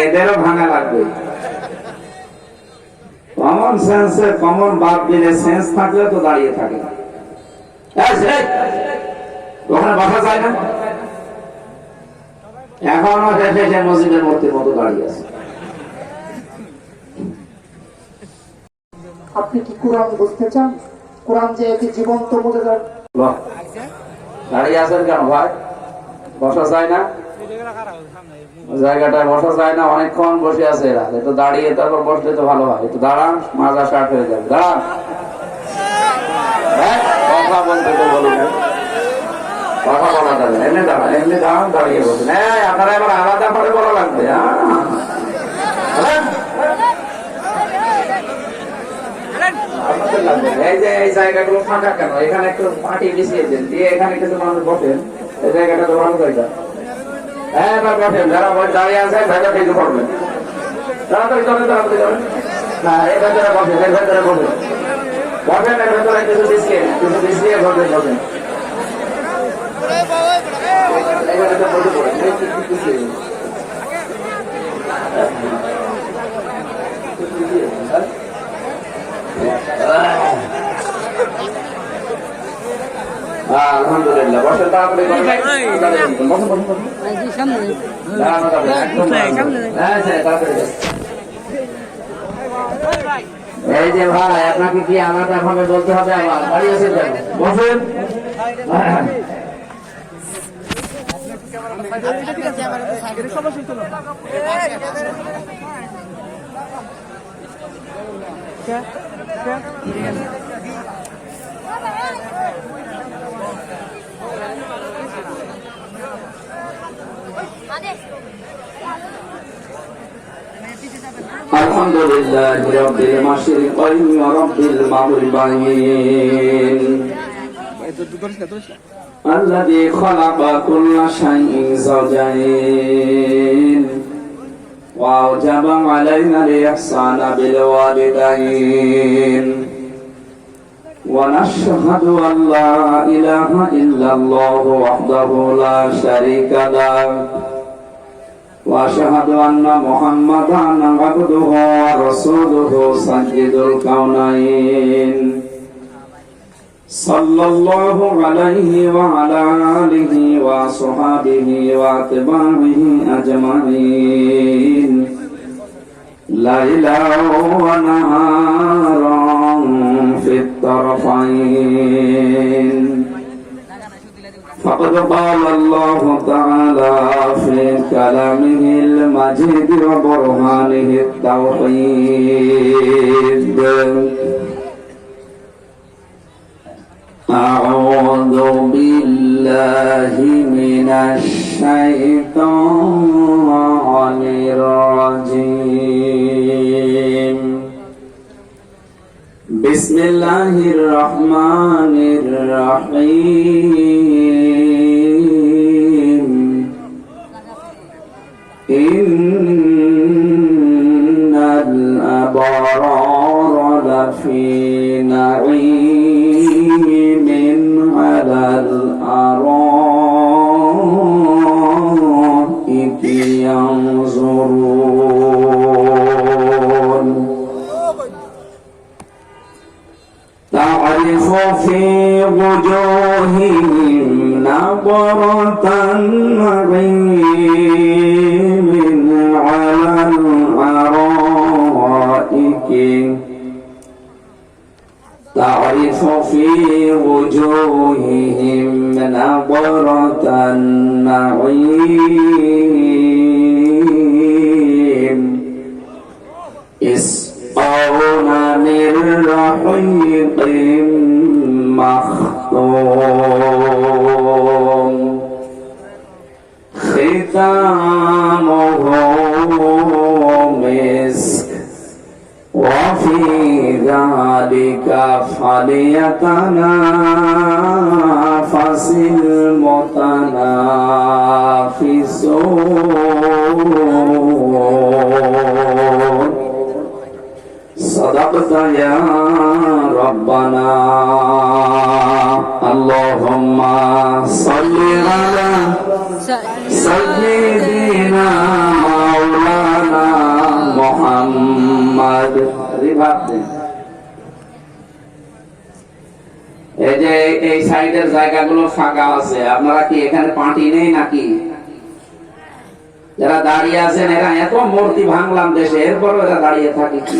এদেরও ভাঙা লাগবে। কমন সেন্সে কমন বাদ দিলে সেন্স থাকলে তো দাঁড়িয়ে থাকে, ওখানে বসা যায় না। এখনো সে মসজিদের মূর্তির মতো দাঁড়িয়ে আছে। আপনি কি কোরআন বুঝতে চান? কোরআন যে একটি জীবন্ত মুজিজা। দাঁড়িয়ে আছেন কেন ভাই? বসা যায় না, জায়গাটায় বসা যায় না, অনেকক্ষণ বসে আছে এরা। একটু দাঁড়িয়ে তারপর বসলে তো ভালো হয়। একটু দাঁড়ান, মাজা শার্ট হয়ে যাবে। দাঁড়ান, কথা বলতে তো বলুন, কথা বলা যাবে। এমনি দাঁড়ান, এমনি দাঁড়ান, দাঁড়িয়ে বলুন। হ্যাঁ, আপনারা এবার আলাদা করে বলা লাগবে। এই যে এই জায়গাগুলো ফাঁকা কেন? এখানে একটু মাটি বিছিয়ে দেন, দিয়ে এখানে কিছু মানুষ বসেন। এই জায়গাটা তো ভালো জায়গা। হ্যাঁ, এবার বসেন। যারা দাঁড়িয়ে আছে জায়গা থেকে পড়বেন, তাড়াতাড়ি চলেন, তাড়াতাড়ি চলেন। হ্যাঁ, এই ভেতরে বসেন, এর ভেতরে বসেন, বসেন। এর ভেতরে কিছু বিছিয়ে বসেন, বসেন। আলহামদুলিল্লাহ, বসে তাড়াতাড়ি এই যে ভাই, আপনাকে কি আলাদা ভাবে বলতে হবে? আবার দাঁড়িয়েছেন কেন? বসেন। আলহামদুলিল্লাহ রাব্বিল মাশরিকাইন ওয়া রাব্বিল মাগরিবাইন আল্লাযী খালাকা কুল্লা শাইইন যাওজাইন ওয়া আওজাবা আলাইনাল ইহসানা বিল ওয়ালিদাইন ওয়া নাশহাদু আল লা ইলাহা ইল্লাল্লাহু ওয়াহদাহু লা শারীকা লাহু وأشهد أن محمدا عبده ورسوله سيد الكونين صلى الله عليه وعلى آله وصحبه وأتباعه أجمعين ليلا ونهارا في الطرفين فقد قال الله تعالى في كلامه المجيد وبرهانه التوحيد أعوذ بالله من الشيطان الرجيم بسم الله الرحمن الرحيم إن الأبرار لفي نعيم على الأرائك ينظرون تعرف في وجوههم نضرة النعيم على الأرائك تعرف في وجوههم نضرة النعيم يسقون من رحيق مختوم ختامه مسك وفي ذلك فليتنافس المتنافسون صدقت يا ربنا اللهم صل على سيدنا مولانا রিভাব দেন। এই যে এই সাইডের জায়গাগুলো ফাঁকা আছে, আপনারা কি এখানে পার্টি নেই নাকি? যারা দাঁড়িয়ে আছেন এরা এত মূর্তি ভাঙলাম দেশে, এরপরও এরা দাঁড়িয়ে থাকে কি?